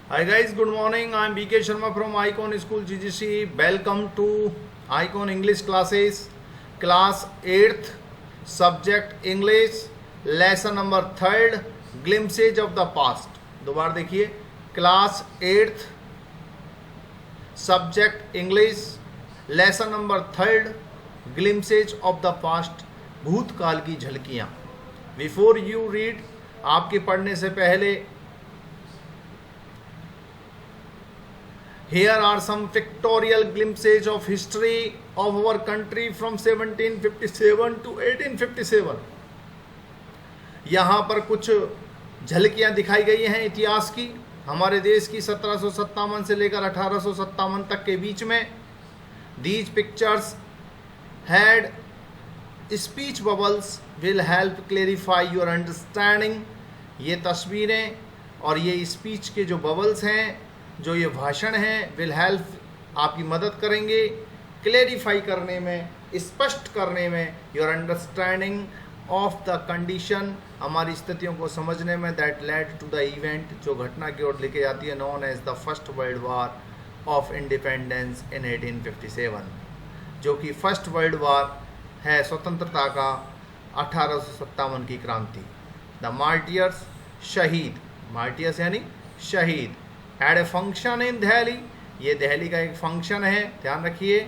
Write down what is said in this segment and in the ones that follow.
Hi guys, good morning. I am BK Sharma from Icon School GGC. Welcome to Icon English classes. Class 8th, subject English, lesson number 3rd, glimpses of the past. दोबारा देखिए, class 8th, subject English, lesson number 3rd, glimpses of the past, भूतकाल की झलकियां. Before you read, आपके पढ़ने से पहले, here are some pictorial glimpses of history of our country from 1757 to 1857. यहाँ पर कुछ झलकियाँ दिखाई गई हैं इतिहास की, हमारे देश की 1757 से लेकर 1857 तक के बीच में. These pictures had speech bubbles will help clarify your understanding. ये तस्वीरें और ये स्पीच के जो बबल्स हैं, जो ये भाषण हैं, विल हेल्प आपकी मदद करेंगे क्लेरिफाई करने में, स्पष्ट करने में, your understanding of the condition, हमारी स्थितियों को समझने में, that led to the event, जो घटना की ओर लेके जाती है, known as the first world war of independence in 1857, जो कि फर्स्ट वर्ल्ड वार है, स्वतंत्रता का 1857 की क्रांति. द मार्टियर्स, शहीद, मार्टियर्स यानी शहीद, at a function in Delhi, ये दिल्ली का एक फंक्शन है, ध्यान रखिए.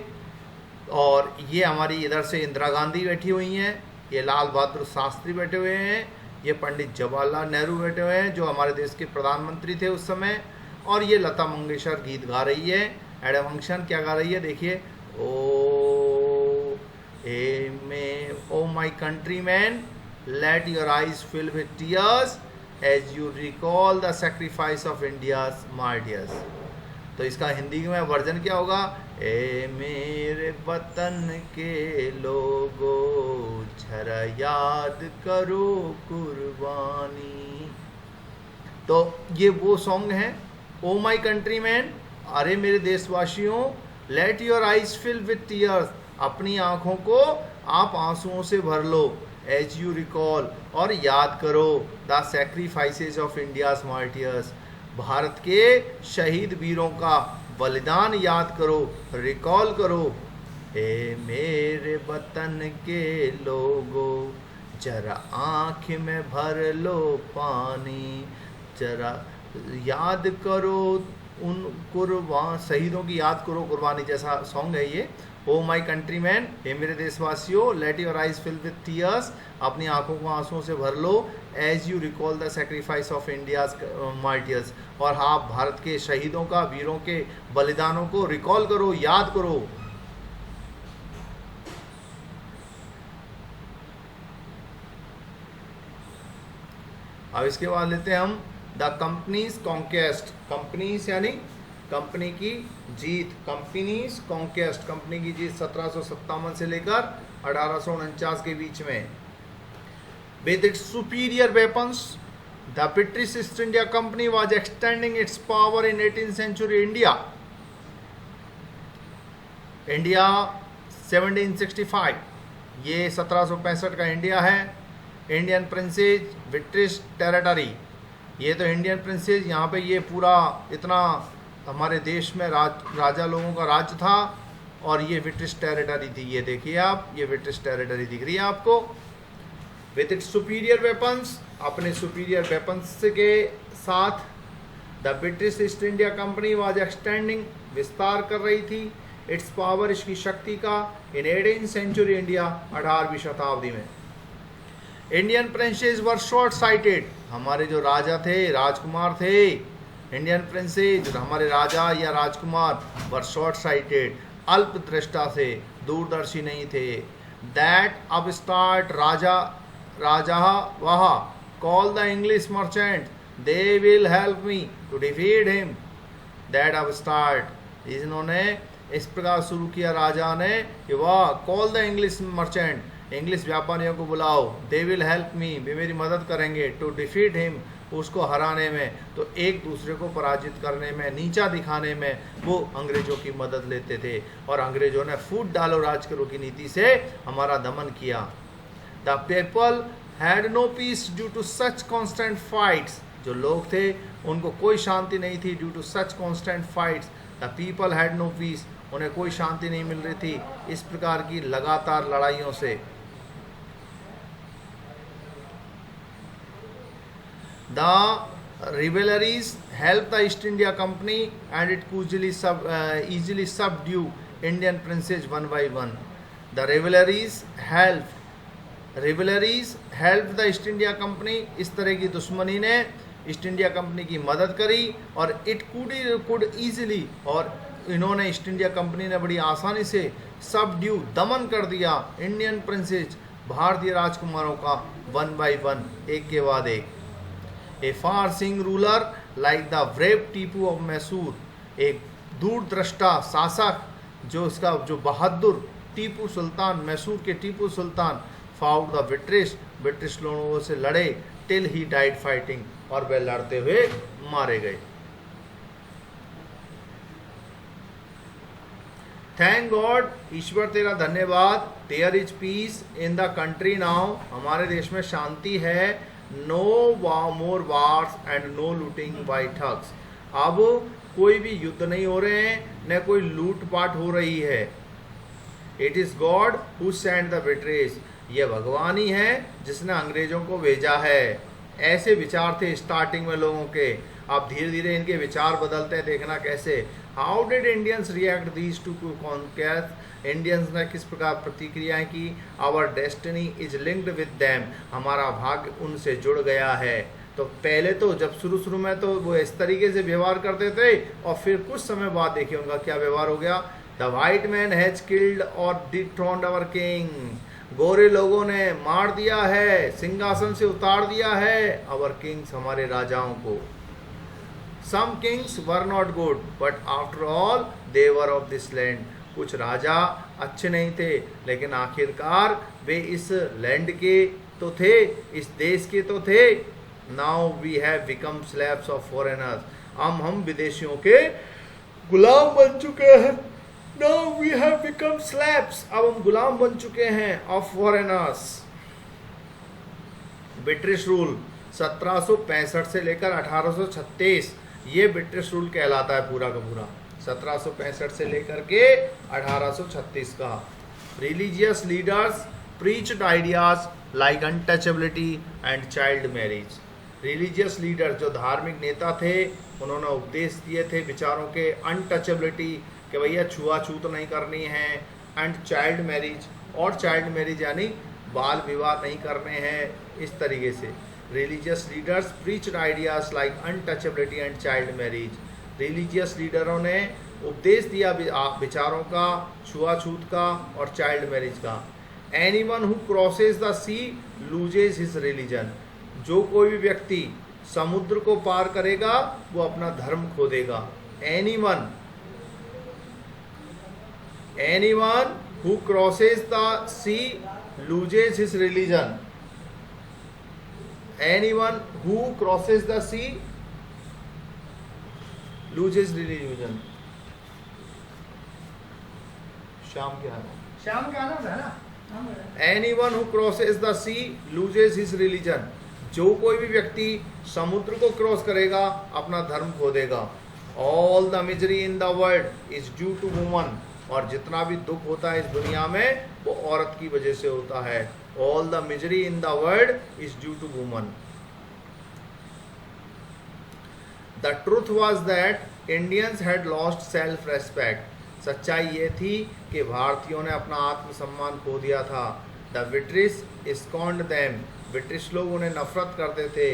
और ये हमारी इधर से इंदिरा गांधी बैठी हुई हैं, ये लाल बहादुर शास्त्री बैठे हुए हैं, ये पंडित जवाहरलाल नेहरू बैठे हुए हैं जो हमारे देश के प्रधानमंत्री थे उस समय, और ये लता मंगेशकर गीत गा रही है. एड ए फंक्शन क्या गा रही है, देखिए, O my countryman, let your eyes fill with tears as you recall the sacrifice of India's martyrs. तो इसका हिंदी में वर्जन क्या होगा, ए मेरे वतन के लोगो जरा याद करो कुर्बानी. तो ये वो सॉन्ग है, ओ माई कंट्री मैन, अरे मेरे देशवासियों, let your eyes fill with tears, अपनी आंखों को आप आंसुओं से भर लो, एज यू रिकॉल, और याद करो, the sacrifices of India's martyrs, Bharat के शहीद वीरों का बलिदान याद करो, रिकॉल करो. ए मेरे वतन के लोगों जरा आँख में भर लो पानी, जरा याद करो उन शहीदों की याद करो, कुर्बानी जैसा सॉन्ग है ये. ओ माई कंट्री मैन, हे मेरे देशवासियों, let your eyes fill with tears, अपनी आंखों को आंसुओं से भर लो, as you recall the sacrifice of India's martyrs, और आप भारत के शहीदों का, वीरों के बलिदानों को रिकॉल करो, याद करो. अब इसके बाद लेते हैं हम द कंपनीज कॉन्क्वेस्ट. कंपनीज यानी कंपनी की जीत, कंपनीज कॉन्क्वेस्ट, कंपनी की जीत 1757 से लेकर 1849 के बीच में. With its superior weapons, the British East India Company was extending its power in 18th century India. India 1765, ये 1765 का इंडिया है. इंडियन प्रिंसेज, ब्रिटिश टेरिटरी, ये तो इंडियन प्रिंसेज, यहाँ पे ये पूरा इतना हमारे देश में राजा लोगों का राज्य था, और ये ब्रिटिश टेरिटरी थी. ये देखिए आप, ये ब्रिटिश टेरिटरी दिख रही है आपको. विथ इट्स सुपीरियर वेपन्स, अपने सुपीरियर वेपन्स के साथ, the British East India Company was extending, विस्तार कर रही थी, इट्स पावर, इसकी शक्ति का, इन 18th सेंचुरी इंडिया, 18वीं शताब्दी में. Indian princes were short cited, हमारे जो राजा थे, राजकुमार थे, इंडियन प्रिंसेज, हमारे राजा या राजकुमार, वर शॉर्ट साइटेड, अल्प दृष्टा थे, दूरदर्शी नहीं थे. दैट अब स्टार्ट, राजा वह, call the English merchant, they will help me to defeat him. That अब स्टार्ट, इन्होंने इस प्रकार शुरू किया राजा ने कि वह, call the English merchant, English व्यापारियों को बुलाओ, दे विल हेल्प मी, वे मेरी मदद करेंगे, टू डिफीट हिम, उसको हराने में, तो एक दूसरे को पराजित करने में, नीचा दिखाने में वो अंग्रेजों की मदद लेते थे, और अंग्रेजों ने फूट डालो राज करो की नीति से हमारा दमन किया. The people had no peace due to such constant fights, जो लोग थे उनको कोई शांति नहीं थी। Due to such constant fights the people had no peace, उन्हें कोई शांति नहीं मिल रही थी इस प्रकार की लगातार लड़ाइयों से। The rivalries help the East India Company and it easily subdue Indian princes one by one. The rivalries helped the east India company, इस तरह की दुश्मनी ने ईस्ट इंडिया कंपनी की मदद करी और इट कुड ईजिली, और इन्होंने ईस्ट इंडिया कंपनी ने बड़ी आसानी से सबड्यू दमन कर दिया इंडियन प्रिंसेस, भारतीय राजकुमारों का, वन बाय वन, एक के बाद एक। A far seeing ruler like the brave Tipu of Mysore, एक दूरदृष्टा शासक जो बहादुर टीपू सुल्तान, मैसूर के Tipu Sultan, fought the British लोगों से लड़े टिल ही डाइड फाइटिंग, और वे लड़ते हुए मारे गए। थैंक गॉड, ईश्वर तेरा धन्यवाद, there is peace in the country now, हमारे देश में शांति है। No more wars and no looting by thugs, अब कोई भी युद्ध नहीं हो रहे हैं, न कोई लूटपाट हो रही है। It is God who send the British, ये भगवान ही है जिसने अंग्रेजों को भेजा है। ऐसे विचार थे स्टार्टिंग में लोगों के, अब धीरे धीरे इनके विचार बदलते हैं, देखना कैसे। How did Indians react these to conquest, Indians ने किस प्रकार प्रतिक्रियाएं की। Our destiny is linked with them, हमारा भाग्य उनसे जुड़ गया है। तो पहले तो जब शुरू में तो वो इस तरीके से व्यवहार करते थे, और फिर कुछ समय बाद देखिए उनका क्या व्यवहार हो गया। The white man has killed और डिथ्रोन्ड आवर किंग, गोरे लोगों ने मार दिया है, सिंहासन से उतार दिया है आवर किंग्स, हमारे राजाओं को। Some kings were not good but after all they were of this land, कुछ राजा अच्छे नहीं थे लेकिन आखिरकार वे इस लैंड के तो थे, इस देश के तो थे। Now we have become slaves of foreigners, हम विदेशियों के गुलाम बन चुके हैं। Now we have become slaves, अब हम गुलाम बन चुके हैं ऑफ फॉरेनर्स। ब्रिटिश रूल 1765 से लेकर 1836, ये ब्रिटिश रूल कहलाता है पूरा का पूरा, 1765 से लेकर के 1836 का। Religious leaders preached ideas like untouchability and child marriage, religious leader जो धार्मिक नेता थे उन्होंने उपदेश दिए थे विचारों के, अनटचेबिलिटी कि भैया छुआछूत नहीं करनी है, एंड चाइल्ड मैरिज, और चाइल्ड मैरिज यानी बाल विवाह नहीं करने हैं, इस तरीके से। Religious leaders preached ideas like untouchability and child marriage, religious लीडरों ने उपदेश दिया विचारों का, छुआछूत का और चाइल्ड मैरिज का। Anyone who crosses the sea loses his religion, जो कोई भी व्यक्ति समुद्र को पार करेगा वो अपना धर्म खो देगा। Anyone who crosses the sea loses his religion, anyone who crosses the sea loses religion। शाम के आना है ना। Anyone who crosses the sea loses his religion, जो कोई भी व्यक्ति समुद्र को क्रॉस करेगा अपना धर्म खो देगा। All the misery in the world is due to woman, और जितना भी दुख होता है इस दुनिया में वो औरत की वजह से होता है। All the misery in the world is due to woman। The truth was that Indians had lost self-respect, सच्चाई ये थी कि भारतीयों ने अपना आत्मसम्मान खो दिया था। The British scorned them, British लोग उन्हें नफरत करते थे।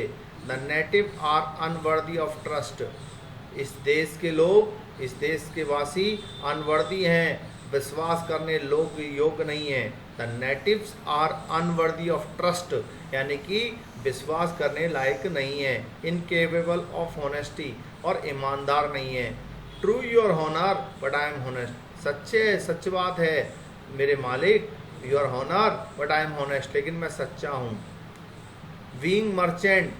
The native are unworthy of trust, इस देश के लोग, इस देश के वासी अनवर्दी हैं, विश्वास करने लोग योग्य नहीं हैं। The natives are unworthy of trust, यानी कि विश्वास करने लायक नहीं है। इनकेपेबल ऑफ ऑनेस्टी, और ईमानदार नहीं है। True your honour but I am honest, सच बात है मेरे मालिक, your honour but I am honest, लेकिन मैं सच्चा हूँ। बीइंग मर्चेंट,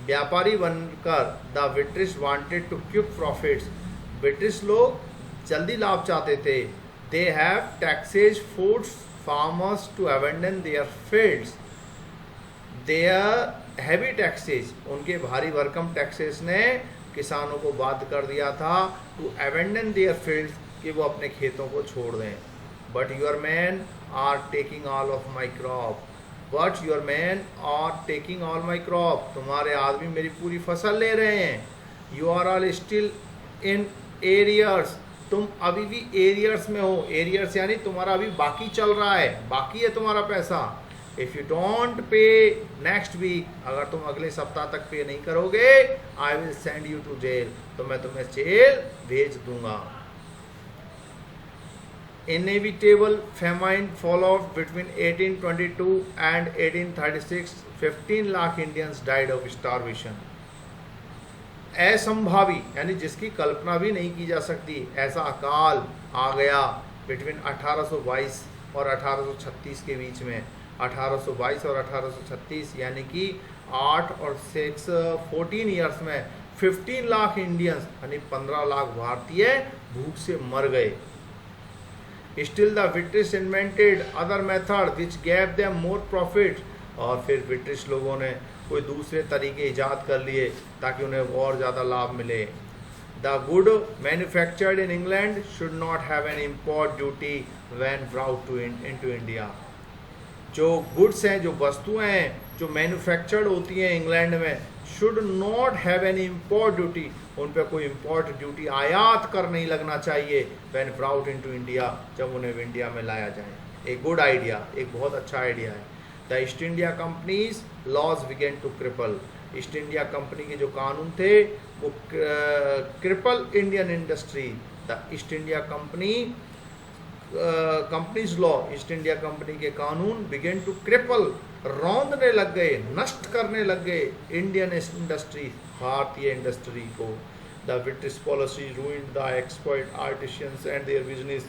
व्यापारी बनकर, the British wanted to quick profits, British लोग जल्दी लाभ चाहते थे। They have taxes force farmers to abandon their fields, their heavy taxes, उनके भारी भरकम टैक्सेस ने किसानों को बाध्य कर दिया था टू अबेंडन देयर फील्ड्स, कि वो अपने खेतों को छोड़ दें। But your man are taking all of my crop, but your man are taking all my crop, तुम्हारे आदमी मेरी पूरी फसल ले रहे हैं। You are all still in arrears, तुम अभी भी एरियर्स में हो। एरियर्स यानी तुम्हारा अभी बाकी चल रहा है, बाकी है तुम्हारा पैसा। If you don't pay next week, अगर तुम अगले सप्ताह तक पे नहीं करोगे, I will send you to jail, तो मैं तुम्हें जेल भेज दूंगा। Inevitable famine followed between 1822 and 1836. 15 lakh Indians died of starvation. असंभावी यानी जिसकी कल्पना भी नहीं की जा सकती, ऐसा अकाल आ गया बिटवीन 1822 और 1836 के बीच में। 1822 और 1836 यानी कि 8 और 6 14 ईयर्स में 15 लाख इंडियंस यानी 15 लाख भारतीय भूख से मर गए। Still the British invented other method which gave them more profit, और फिर ब्रिटिश लोगों ने कोई दूसरे तरीके ईजाद कर लिए ताकि उन्हें और ज़्यादा लाभ मिले। The good manufactured in England should not have an import duty when brought into India. जो गुड्स हैं, जो वस्तुएं हैं जो मैन्युफैक्चर्ड होती हैं इंग्लैंड में, should not have an import duty, उन पर कोई इम्पोर्ट ड्यूटी आयात कर नहीं लगना चाहिए। व्हेन ब्राउट इनटू इंडिया, जब उन्हें इंडिया में लाया जाए। एक गुड आइडिया, एक बहुत अच्छा आइडिया है। The East India Company's laws began to cripple, East India Company के जो कानून थे वो cripple Indian industry. The East India Company's law, East India Company के कानून बिगेन टू क्रिपल, रौंदने लग गए, नष्ट करने लग गए इंडियन इंडस्ट्री, भारतीय इंडस्ट्री को। The British policy ruined the expert artisans and their business,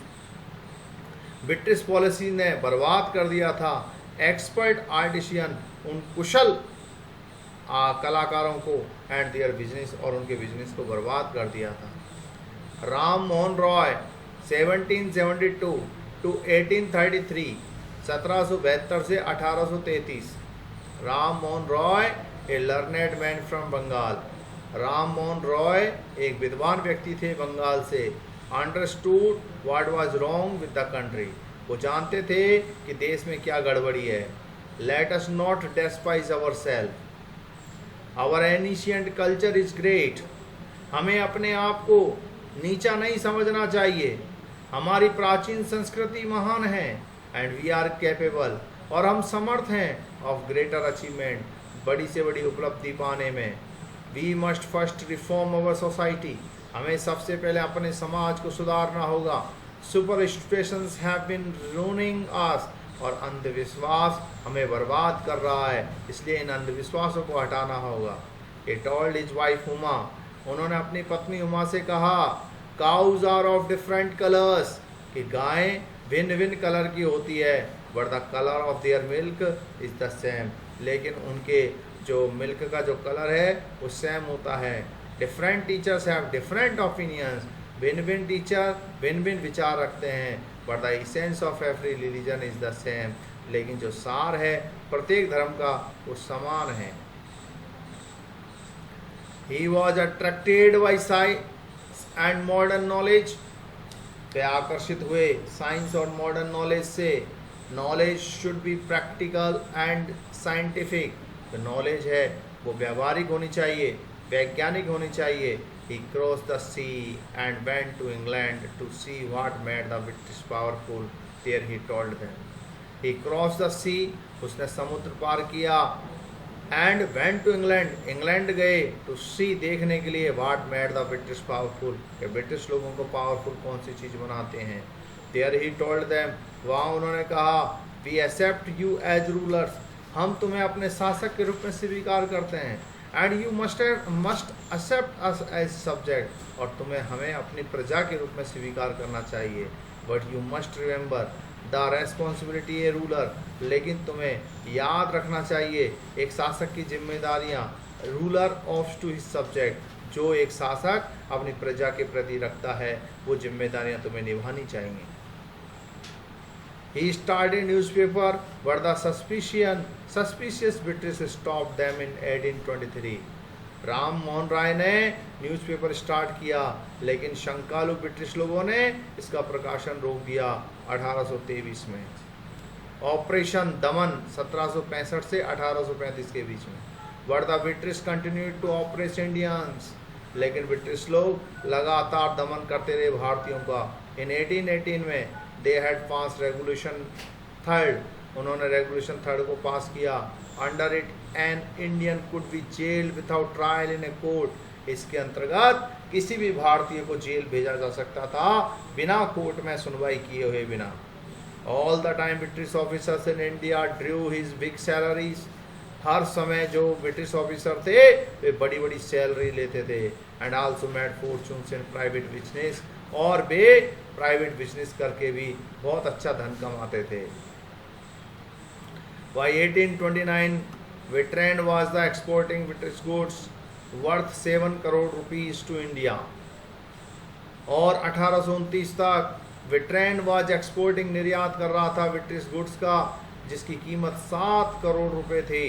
British policy ने बर्बाद कर दिया था एक्सपर्ट आर्टिशियन, उन कुशल कलाकारों को, एंड देयर बिजनेस, और उनके बिजनेस को बर्बाद कर दिया था। राम मोहन रॉय 1772 टू 1833, 1772 से 1833। Ram Mohan Roy a learned man from Bengal, Ram Mohan Roy एक विद्वान व्यक्ति थे बंगाल से। Understood what was wrong with the country, वो जानते थे कि देश में क्या गड़बड़ी है। Let us not despise our self, our ancient culture is great, हमें अपने आप को नीचा नहीं समझना चाहिए, हमारी प्राचीन संस्कृति महान है। एंड वी आर कैपेबल, और हम समर्थ हैं ऑफ ग्रेटर अचीवमेंट, बड़ी से बड़ी उपलब्धि पाने में। We must first reform our society, हमें सबसे पहले अपने समाज को सुधारना होगा। Superstitions have been ruining us, और अंधविश्वास हमें बर्बाद कर रहा है, इसलिए इन अंधविश्वासों को हटाना होगा। He told his wife Uma, उन्होंने अपनी पत्नी उमा से कहा, cows are of different colours, कि गायें भिन्न भिन्न कलर की होती है, but the colour of their milk is the same, लेकिन उनके जो मिल्क का जो कलर है वो सेम होता है। Different teachers have different opinions, भिन्न भिन्न टीचर भिन्न भिन्न विचार रखते हैं, but the essence of every religion is the same, लेकिन जो सार है प्रत्येक धर्म का वो समान है। He was attracted by science and modern knowledge, वे आकर्षित हुए साइंस और मॉडर्न नॉलेज से। Knowledge should be practical and scientific, जो नॉलेज है वो व्यवहारिक होनी चाहिए, वैज्ञानिक होनी चाहिए। He crossed the sea and went to England to see what made the British powerful. There he told them. He crossed the sea, उसने समुद्र पार किया, and went to England, England गए, to see देखने के लिए what made the British powerful, कि British लोगों को पावरफुल कौन सी चीज़ बनाते हैं। There he told them, वहाँ उन्होंने कहा, we accept you as rulers, हम तुम्हें अपने शासक के रूप में स्वीकार करते हैं। And you must accept us as subject, और तुम्हें हमें अपनी प्रजा के रूप में स्वीकार करना चाहिए। But you must remember the responsibility a ruler, लेकिन तुम्हें याद रखना चाहिए एक शासक की जिम्मेदारियाँ। Ruler of to his subject, जो एक शासक अपनी प्रजा के प्रति रखता है वो जिम्मेदारियाँ तुम्हें निभानी चाहिए। He started newspaper, but the suspicious British stopped them in 1823. Ram Mohan राय ने न्यूज़पेपर स्टार्ट किया, लेकिन शंकालु ब्रिटिश लोगों ने इसका प्रकाशन रोक दिया 1823 में। ऑपरेशन दमन 1765 से 1835 के बीच में। But the British continued to operate Indians, लेकिन ब्रिटिश लोग लगातार दमन करते रहे भारतीयों का। इन 1818 में they had pass regulation third, उन्होंने रेगुलेशन थर्ड को पास किया। Under it an Indian could be jail without trial in a court, इसके अंतर्गत किसी भी भारतीय को जेल भेजा जा सकता था बिना कोर्ट में सुनवाई किए हुए बिना। All the time British officers in India drew his big salaries, हर समय जो ब्रिटिश ऑफिसर थे वे बड़ी बड़ी सैलरी लेते थे। And also made fortunes in private business, और वे प्राइवेट बिजनेस करके भी बहुत अच्छा धन कमाते थे। By 1829, Vitrand was the exporting British goods worth 7 crore rupees to India, और 1829 तक विट्रैंड वाज एक्सपोर्टिंग, निर्यात कर रहा था ब्रिटिश गुड्स का जिसकी कीमत 7 करोड़ रुपए थी।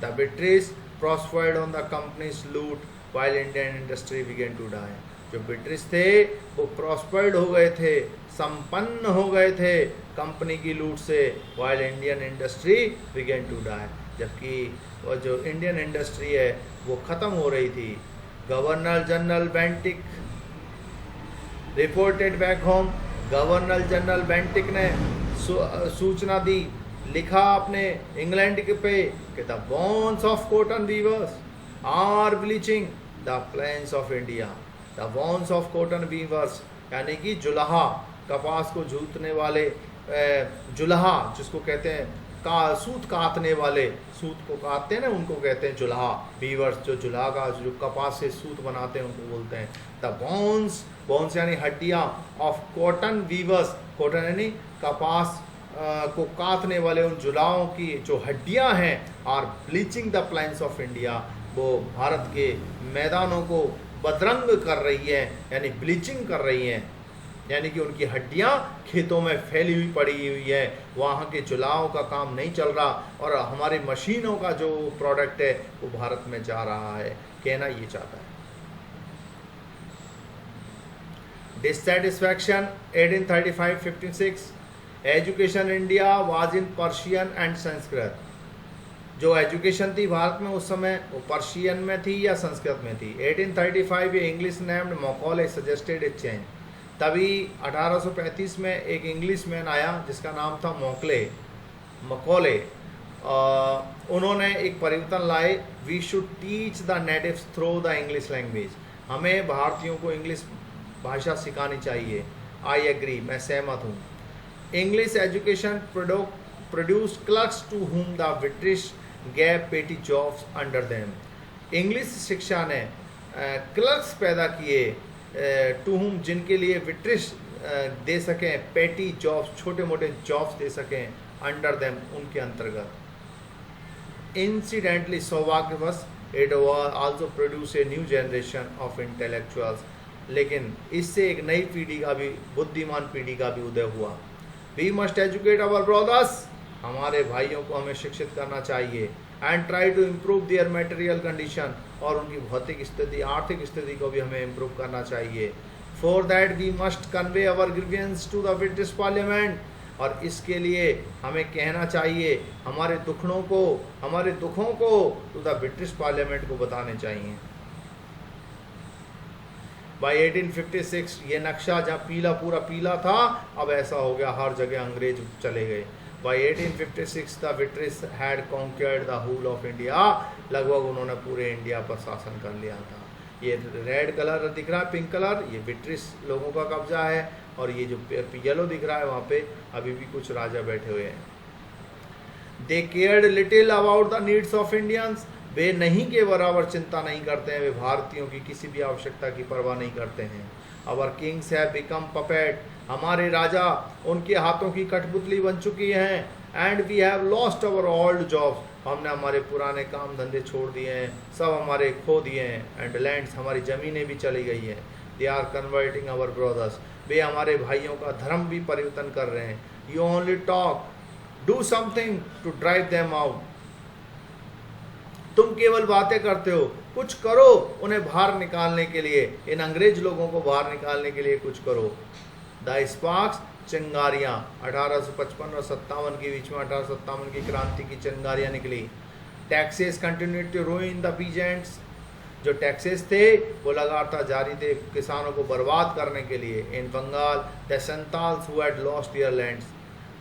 The British prospered on the company's loot while Indian industry began to die, जो ब्रिटिश थे वो प्रॉस्पर्ड हो गए थे, संपन्न हो गए थे कंपनी की लूट से, while Indian industry began to die, जबकि वो जो इंडियन इंडस्ट्री है वो ख़त्म हो रही थी। Governor general Bentinck reported back home, governor general Bentinck ने सूचना दी, लिखा अपने इंग्लैंड के पे कि the bones of cotton weavers are bleaching the plains of India. The bones of cotton weavers यानी कि जुलाहा, कपास को जूतने वाले जुलाहा जिसको कहते हैं, सूत काटने वाले, सूत को काटते हैं ना उनको कहते हैं जुलाहा। वीवर्स जो जुलाहा का जो कपास से सूत बनाते हैं उनको बोलते हैं। द बोन्स, बोन्स यानी हड्डियाँ, ऑफ कॉटन वीवर्स, कॉटन यानी कपास को काटने वाले उन जुलाहों की जो हड्डियाँ हैं, are bleaching the plains of India, वो भारत के मैदानों को बदरंग कर रही है, यानी ब्लीचिंग कर रही हैं, यानी कि उनकी हड्डियाँ खेतों में फैली हुई पड़ी हुई है, वहाँ के जुलाहों का काम नहीं चल रहा और हमारी मशीनों का जो प्रोडक्ट है वो भारत में जा रहा है, कहना ये चाहता है। Dissatisfaction 1835-56, education India was in Persian and Sanskrit, जो एजुकेशन थी भारत में उस समय वो पर्शियन में थी या संस्कृत में थी। 1835 ये इंग्लिश नेम्ड मकौले सजेस्टेड ए चेंज, तभी 1835 में एक इंग्लिश मैन आया जिसका नाम था मकौले, उन्होंने एक परिवर्तन लाए, we should teach the natives through the English language, हमें भारतीयों को इंग्लिश भाषा सिखानी चाहिए। आई एग्री, मैं सहमत हूँ। English education produce clerks to whom the British gave petty jobs under them, English शिक्षा ने क्लर्क्स पैदा किए टू हुम, जिनके लिए ब्रिटिश दे सकें पेटी जॉब्स, छोटे मोटे जॉब्स दे सकें, अंडर देम, उनके अंतर्गत। इंसिडेंटली, सौभाग्यवश, it also produce a new generation of intellectuals, लेकिन इससे एक नई पीढ़ी का भी, बुद्धिमान पीढ़ी का भी उदय हुआ। We must educate our brothers, हमारे भाइयों को हमें शिक्षित करना चाहिए। And try to improve their material condition, और उनकी भौतिक स्थिति, आर्थिक स्थिति को भी हमें इम्प्रूव करना चाहिए। For that we must convey our grievances to the British parliament, और इसके लिए हमें कहना चाहिए, हमारे दुखों को टू द ब्रिटिश पार्लियामेंट को बताने चाहिए। बाई 1856 ये नक्शा जहाँ पीला, पूरा पीला था, अब ऐसा हो गया, हर जगह अंग्रेज चले गए। By 1856 the British had conquered the whole of India, लगभग उन्होंने पूरे इंडिया पर शासन कर लिया था। ये रेड कलर दिख रहा है, पिंक कलर, ये ब्रिटिश लोगों का कब्जा है, और ये जो येलो दिख रहा है वहाँ पे अभी भी कुछ राजा बैठे हुए हैं। They cared little about the needs of Indians, वे नहीं के बराबर चिंता नहीं करते हैं, वे भारतीयों की किसी भी आवश्यकता की परवाह नहीं करते हैं। Our kings have become puppet, हमारे राजा उनके हाथों की कठपुतली बन चुकी हैं। And we have lost our old jobs, हमने हमारे पुराने काम धंधे छोड़ दिए हैं, सब हमारे खो दिए हैं। एंड लैंड्स, हमारी ज़मीनें भी चली गई हैं। They are converting our brothers, वे हमारे भाइयों का धर्म भी परिवर्तन कर रहे हैं। You only talk, do something to drive them out. तुम केवल बातें करते हो, कुछ करो उन्हें बाहर निकालने के लिए, इन अंग्रेज लोगों को बाहर निकालने के लिए कुछ करो। द स्पार्क्स, चिंगारियां 1855 और 57 के बीच में 1857 की क्रांति की चिंगारियां निकली। Taxes continued to ruin the peasants, जो टैक्सेस थे वो लगातार जारी थे किसानों को बर्बाद करने के लिए। In Bengal the Santhals who had lost their lands,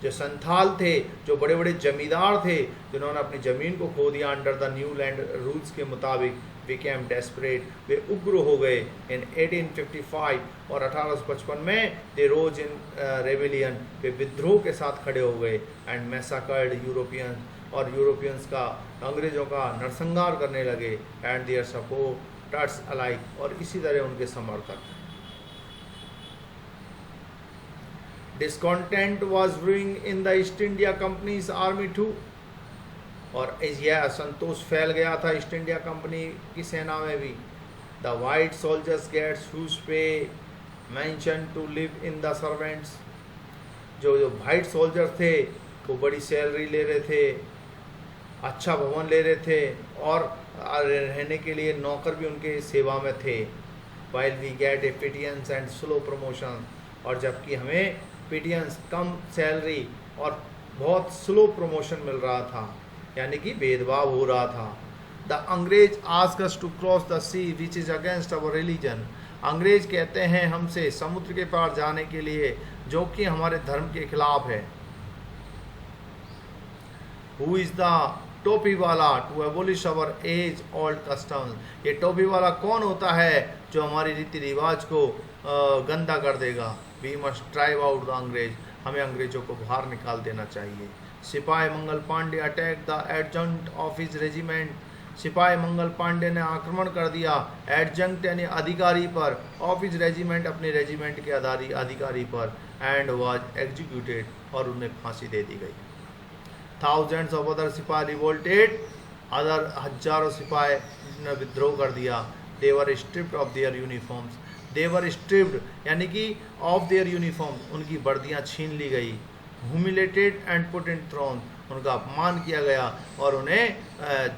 जो संथाल थे, जो बड़े बड़े जमींदार थे जिन्होंने अपनी ज़मीन को खो दिया under the new land rules के मुताबिक, बिकेम डेस्परेट, वे उग्र हो गए। इन 1855 और 1855 में दे रोज इन रेबिलियन, वे विद्रोह के साथ खड़े हो गए। एंड मैसाकर्ड यूरोपियन, और यूरोपियंस का, अंग्रेज़ों का नरसंहार करने लगे। एंड देयर सपोर्टर्स अलाइक, और इसी तरह उनके समर्थक। Discontent was brewing in the East India Company's army too, और यह असंतोष फैल गया था ईस्ट इंडिया कंपनी की सेना में भी। The white soldiers gets whose pay mention to live in the servants, जो वाइट सोल्जर थे वो बड़ी सैलरी ले रहे थे, अच्छा भवन ले रहे थे, और रहने के लिए नौकर भी उनके सेवा में थे। While we get a pittance and slow promotion, और जबकि हमें पिटियंस, कम सैलरी और बहुत स्लो प्रमोशन मिल रहा था, यानी कि भेदभाव हो रहा था। द अंग्रेज ask us to cross the sea which is against our religion, अंग्रेज कहते हैं हमसे समुद्र के पार जाने के लिए जो कि हमारे धर्म के खिलाफ है। हु इज द टोपी वाला to abolish our age old customs, ये टोपी वाला कौन होता है जो हमारी रीति रिवाज को गंदा कर देगा। We must drive out the Angrez, हमें अंग्रेजों को बाहर निकाल देना चाहिए। Sipahi Mangal Pandey attack the adjutant of his regiment, सिपाही मंगल पांडे ने आक्रमण कर दिया एडजंक्ट यानी अधिकारी पर, ऑफ हिज रेजिमेंट अपने रेजिमेंट के अधिकारी पर, एंड वाज एग्जीक्यूटेड, और उन्हें फांसी दे दी गई। Thousands of other sipahi revolted, other हजारों सिपाही ने विद्रोह कर दिया। They were stripped of their uniforms, they were stripped यानी कि ऑफ देयर यूनिफॉर्म्स, उनकी वर्दियाँ छीन ली गई। Humiliated and put in throne, उनका अपमान किया गया और उन्हें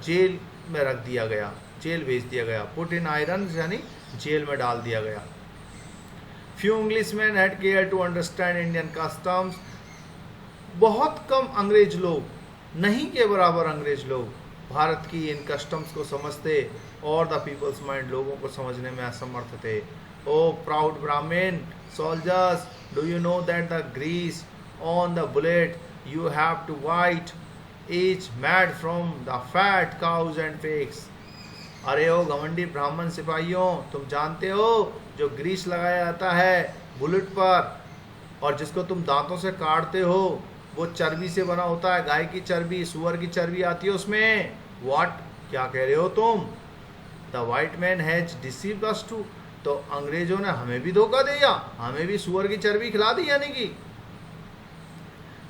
जेल में रख दिया गया, जेल भेज दिया गया। पुट इन आयरन यानी जेल में डाल दिया गया। Few Englishman had care to understand Indian customs, बहुत कम अंग्रेज लोग, नहीं के बराबर अंग्रेज लोग भारत की इन कस्टम्स को समझते, और द पीपल्स माइंड, लोगों को समझने में असमर्थ थे। O proud Brahmin soldiers, do you know that the grease on the bullet you have to white each made from the fat cows and pigs, अरे ओ घमंडी ब्राह्मण सिपाहियों, तुम जानते हो जो ग्रीस लगाया जाता है बुलेट पर और जिसको तुम दांतों से काटते हो वो चर्बी से बना होता है, गाय की चर्बी, सुअर की चर्बी आती है उसमें। व्हाट, क्या कह रहे हो तुम? The white man has deceived us too, तो अंग्रेजों ने हमें भी धोखा दिया, हमें भी सुअर की चर्बी खिला दी, यानी कि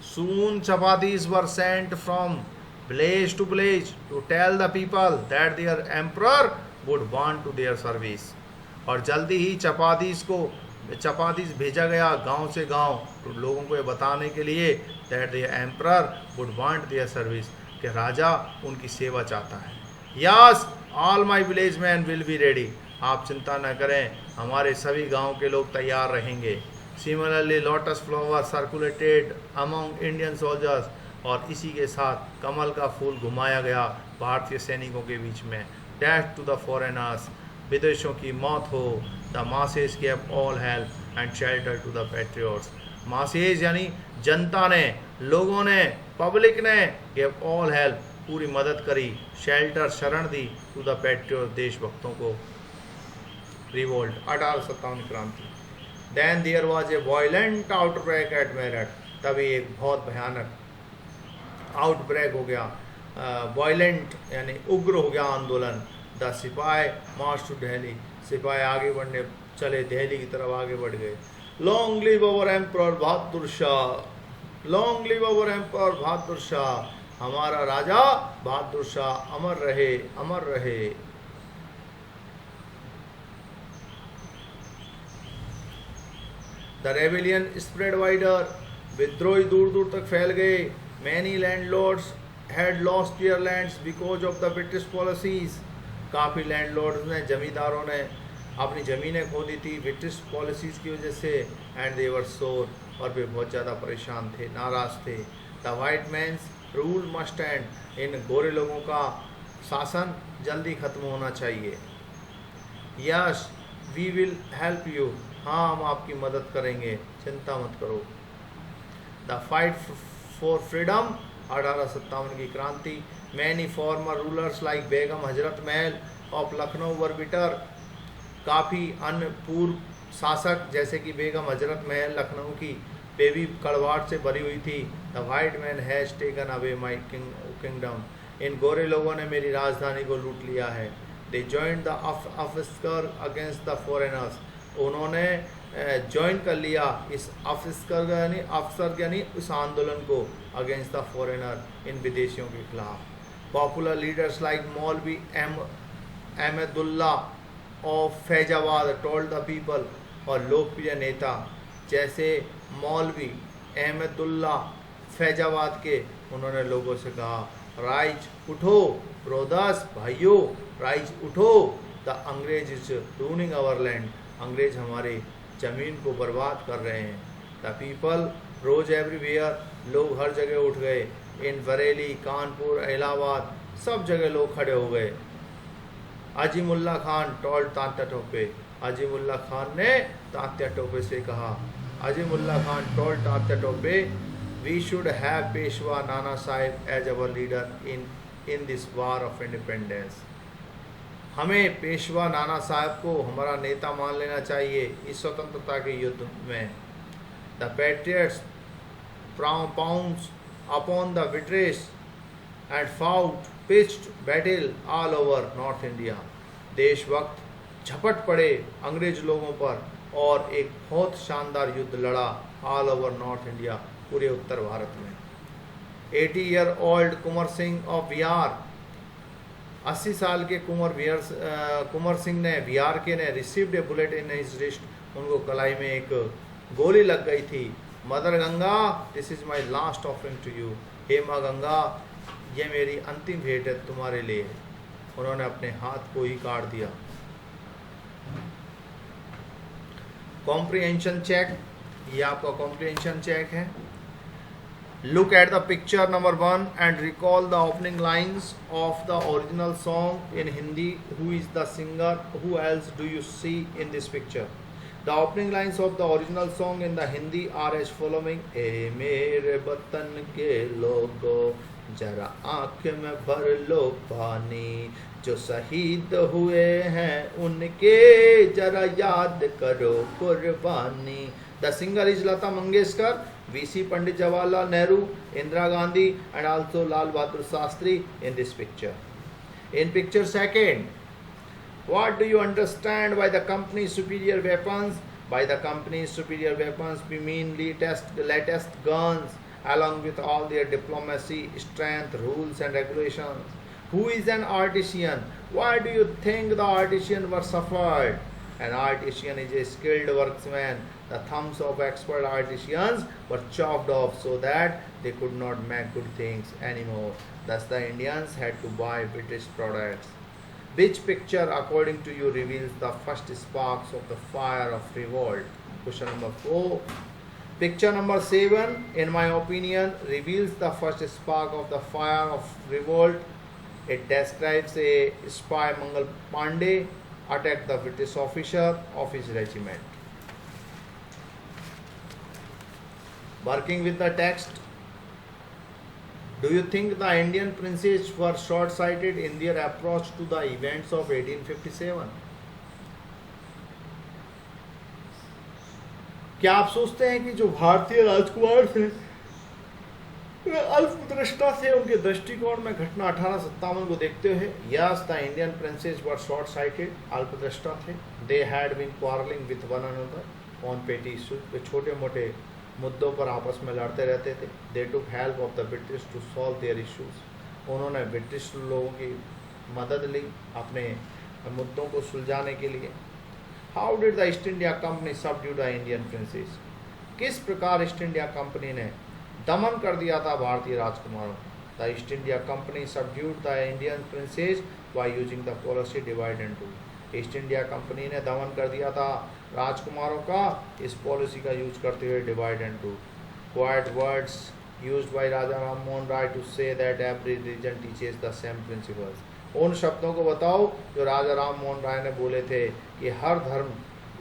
Soon chapatis were sent from village to village to tell the people that their emperor would want to their service, और जल्दी ही चपातीस भेजा गया गांव से गांव, तो लोगों को ये बताने के लिए that their emperor would want their service, कि राजा उनकी सेवा चाहता है। Yes, all my village men will be ready, आप चिंता न करें, हमारे सभी गांव के लोग तैयार रहेंगे। Similarly, lotus flower circulated among Indian soldiers, और इसी के साथ कमल का फूल घुमाया गया भारतीय सैनिकों के बीच में। Death to the foreigners, विदेशों की मौत हो। The masses gave all help and shelter to the patriots, masses यानी जनता ने, लोगों ने, पब्लिक ने, gave all help पूरी मदद करी, shelter शरण दी, to the patriots देशभक्तों को। Revolt 1857 क्रांति। Then there was a violent outbreak at Meerut, तभी एक बहुत भयानक आउटब्रेक हो गया, वायलेंट यानी उग्र हो गया आंदोलन। द सिपाही मार्च टू दिल्ली, सिपाही आगे बढ़ने चले, दिल्ली की तरफ आगे बढ़ गए। Long live our emperor Bahadur Shah, long live our emperor Bahadur Shah, हमारा राजा बहादुर शाह अमर रहे, अमर रहे। द रेबिलियन स्प्रेड वाइडर, विद्रोही दूर दूर तक फैल गए। Many landlords had lost their lands because of the British policies, काफ़ी लैंडलॉर्ड्स ने, जमींदारों ने अपनी ज़मीनें खो दी थी ब्रिटिश पॉलिसीज़ की वजह से। एंड दे वर सोर, और वे बहुत ज़्यादा परेशान थे, नाराज़ थे। The white man's rule must end, इन गोरे लोगों का शासन जल्दी ख़त्म होना चाहिए। Yes we will help you, हाँ हम आपकी मदद करेंगे, चिंता मत करो। द फाइट फॉर फ्रीडम, 1857 की क्रांति। Many farmer rulers like Begum Hazrat Mahal of Lucknow were bitter, काफ़ी अन्य पूर्व शासक जैसे कि बेगम हजरत महल लखनऊ की, वे भी कड़वाहट से भरी हुई थी। The white man has taken away my kingdom, इन गोरे लोगों ने मेरी राजधानी को लूट लिया है। दे जॉइंट द अफस्कर अगेंस्ट द फॉरेनर्स, उन्होंने ज्वाइन कर लिया इस अफसर यानी उस आंदोलन को, अगेंस्ट द फॉरेनर, इन विदेशियों के खिलाफ। पॉपुलर लीडर्स लाइक मौलवी Ahmadullah of Faizabad told the people, और लोकप्रिय नेता जैसे मौलवी अहमदुल्ला फैजाबाद के, उन्होंने लोगों से कहा, राइज उठो ब्रोदर्स, भाइयों राइज उठो, द अंग्रेज इज रूनिंग आवर लैंड, अंग्रेज हमारे ज़मीन को बर्बाद कर रहे हैं। द पीपल रोज एवरीवेयर, लोग हर जगह उठ गए। इन बरेली, कानपुर, इलाहाबाद, सब जगह लोग खड़े हो गए। अजीमुल्ला खान टोल्ड तात्या टोपे, अजीमुल्ला खान ने तात्या टोपे से कहा, Azimullah Khan told Tatya Tope, we should have Peshwa Nana Sahib as our leader in this war of independence, हमें पेशवा नाना साहब को हमारा नेता मान लेना चाहिए इस स्वतंत्रता के युद्ध में। The patriots pounds upon the British and fought pitched battle all over north India, देशभक्त झपट पड़े अंग्रेज लोगों पर और एक बहुत शानदार युद्ध लड़ा ऑल ओवर नॉर्थ इंडिया, पूरे उत्तर भारत में। 80 year old Kunwar Singh of Bihar, 80 साल के कुंवर सिंह ने, बिहार के ने, received a bullet in his wrist, उनको कलाई में एक गोली लग गई थी। Mother Ganga, this is my last offering to you, हे माँ गंगा, ये मेरी अंतिम भेंट है तुम्हारे लिए। उन्होंने अपने हाथ को ही काट दिया। कॉम्प्रिहेंशन चेक, ये आपका कॉम्प्रिहेंशन चेक है। Look at the picture number 1 and recall the opening lines of the original song in Hindi. Who is the singer? Who else do you see in this picture? The opening lines of the original song in the Hindi are as following. ए मेरे वतन के लोगो जरा आँख में भर लो पानी, जो शहीद हुए हैं उनके जरा याद करो कुर्बानी। The singer is Lata Mangeshkar, V.C. Pandit Jawaharlal Nehru, Indira Gandhi, and also Lal Bahadur Shastri in this picture. In picture second, what do you understand by the company's superior weapons? By the company's superior weapons, we mean latest guns, along with all their diplomacy, strength, rules, and regulations. Who is an artisan? Why do you think the artisan was suffered? An artisan is a skilled workman. The thumbs of expert artisans were chopped off so that they could not make good things anymore. Thus the Indians had to buy British products. Which picture according to you reveals the first sparks of the fire of revolt? Question number 4. Picture number 7, in my opinion, reveals the first spark of the fire of revolt. It describes a spy, Mangal Pandey, attacked the British officer of his regiment. Working with the text, do you think the Indian princes were short-sighted in their approach to the events of 1857? क्या आप सोचते हैं कि जो भारतीय राजकुमार थे वे अल्पदृष्टा थे उनके दृष्टिकोण में घटना 1857 को देखते हुए? Yes, the Indian princes were short sighted, अल्पदृष्टा थे। They had been quarrelling with one another on petty issues, छोटे मोटे मुद्दों पर आपस में लड़ते रहते थे। They took help of the British to solve their issues, उन्होंने ब्रिटिश लोगों की मदद ली अपने मुद्दों को सुलझाने के लिए। How did the East India company subdue the Indian princess? किस प्रकार ईस्ट इंडिया कंपनी ने दमन कर दिया था भारतीय राजकुमारों। The East India Company subdued the Indian princes by using the policy divide into. East India Company ने दमन कर दिया था राजकुमारों का इस पॉलिसी का यूज करते हुए divide into. Quite words used by Raja Ram Mohan Rai to say that every religion teaches the same principles। उन शब्दों को बताओ जो राजा राम मोहन राय ने बोले थे कि हर धर्म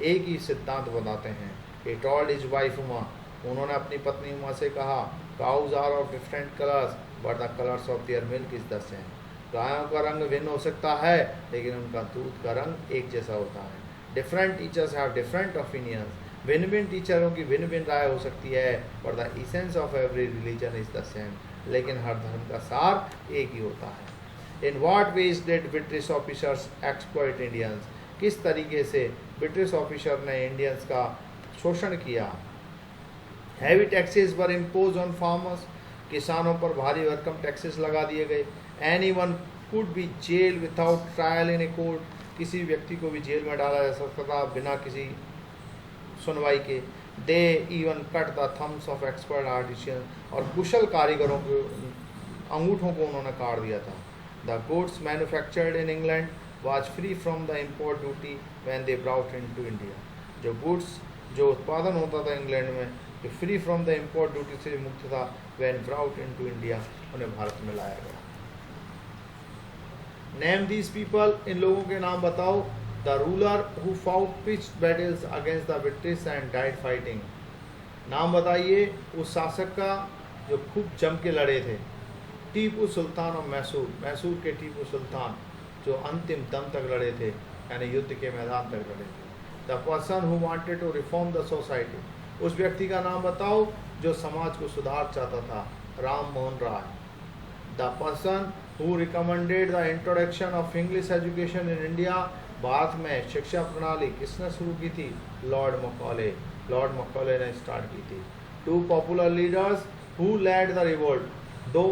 एक ही सिद्धांत बताते हैं। He told his wife Uma, उन्होंने अपनी पत्नी उमा से कहा, cows are of different colors but the colors of their milk is the same। गायों का रंग भिन्न हो सकता है लेकिन उनका दूध का रंग एक जैसा होता है। Different teachers have different opinions। भिन्न भिन्न टीचरों की भिन्न भिन्न राय हो सकती है पर the essence of every religion is the same. लेकिन हर धर्म का सार एक ही होता है। In what ways did British officers exploit Indians. किस तरीके से ब्रिटिश ऑफिसर ने इंडियंस का शोषण किया। Heavy taxes were impose on farmers. किसानों पर भारी भरकम टैक्सेस लगा दिए गए। Anyone could be jail without trial in a court. किसी व्यक्ति को भी जेल में डाला जा सकता था बिना किसी सुनवाई के। They even cut the thumbs of expert artisan. और कुशल कारीगरों के अंगूठों को उन्होंने काट दिया था। The goods manufactured in England was free from the import duty when they brought in to India. जो गुड्स जो उत्पादन होता था इंग्लैंड में जो free from the import duty से मुक्त था when brought in to India उन्हें भारत में लाया गया। Name these people. इन लोगों के नाम बताओ। The ruler who fought pitched battles against the British and died fighting। नाम बताइए उस शासक का जो खूब जम के लड़े थे। टीपू सुल्तान और मैसूर। मैसूर के टीपू सुल्तान जो अंतिम दम तक लड़े थे यानी युद्ध के मैदान तक लड़े थे। The person who wanted to reform the society. उस व्यक्ति का नाम बताओ जो समाज को सुधार चाहता था। Ram Mohan Roy. The person who recommended the introduction of English education in India. Bharat में शिक्षा प्रणाली किसने शुरू की थी। लॉर्ड मकॉले। लॉर्ड मकॉले ने स्टार्ट की थी। Two popular leaders who led the revolt. दो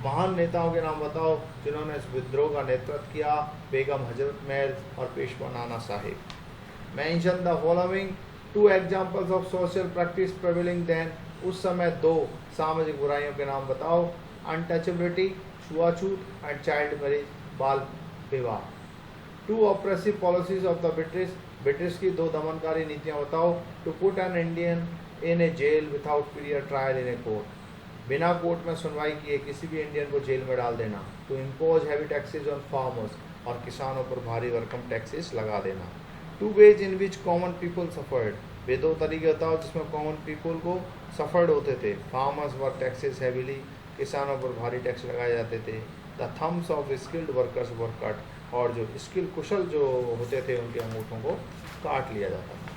महान नेताओं के नाम बताओ जिन्होंने इस विद्रोह का नेतृत्व किया। बेगम हजरत महल और Peshwa Nana Sahib. Mention the following two examples of social practice prevailing then. उस समय दो सामाजिक बुराइयों के नाम बताओ। अनटचेबिलिटी छुआछूत एंड चाइल्ड मैरिज बाल विवाह। Two oppressive policies of the British. British की दो दमनकारी नीतियां बताओ। To put an Indian in a jail without period trial in a court. बिना कोर्ट में सुनवाई किए किसी भी इंडियन को जेल में डाल देना। To impose heavy taxes on farmers. और किसानों पर भारी भरकम टैक्सेस लगा देना। Two ways in which common people suffered. वे दो तरीके बताओ जिसमें कॉमन पीपल को सफर्ड होते थे। फार्मर्स वर टैक्सेस हैवीली। किसानों पर भारी टैक्स लगाए जाते थे। The thumbs of skilled workers were cut. और जो स्किल कुशल जो होते थे उनके अंगूठों को काट लिया जाता था।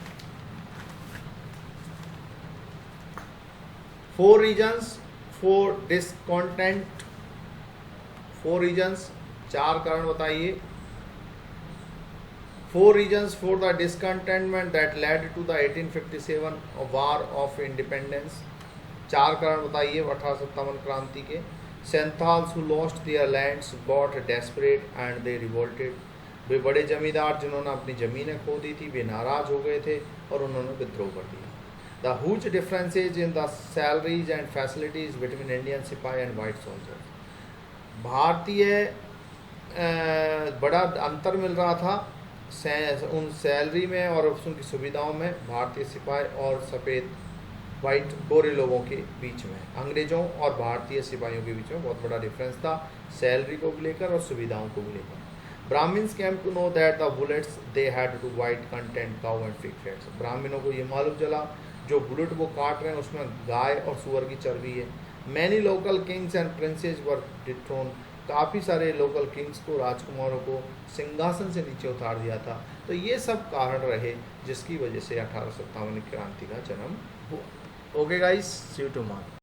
4 रीजन्स फॉर डिसकॉन्टेंट। 4 रीजन्स 4 कारण बताइए। 4 reasons for the discontentment that led to the 1857 war of independence. 4 कारण बताइए 1857 क्रांति के। सेंथाल्स who lost their lands got desperate and they revolted। वे बड़े जमींदार जिन्होंने अपनी ज़मीनें खो दी थी वे नाराज हो गए थे और उन्होंने विद्रोह कर दिया। The huge differences in the salaries and facilities between Indian सिपाही and white soldiers। भारतीय बड़ा अंतर मिल रहा था उन सैलरी में और उनकी सुविधाओं में भारतीय सिपाही और सफ़ेद वाइट गोरे लोगों के बीच में। अंग्रेज़ों और भारतीय सिपाहियों के बीच में बहुत बड़ा डिफरेंस था सैलरी को भी लेकर और सुविधाओं को भी लेकर। Brahmins came to know that the bullets they had to white content cow and pig fats. ब्राह्मणों को ये मालूम चला जो बुलेट वो काट रहे हैं उसमें गाय और सुअर की चर्बी है। Many local Kings and princess were dethrone. काफ़ी सारे लोकल किंग्स को राजकुमारों को सिंहासन से नीचे उतार दिया था। तो ये सब कारण रहे जिसकी वजह से 1857 क्रांति का जन्म हुआ। Okay guys, see you tomorrow.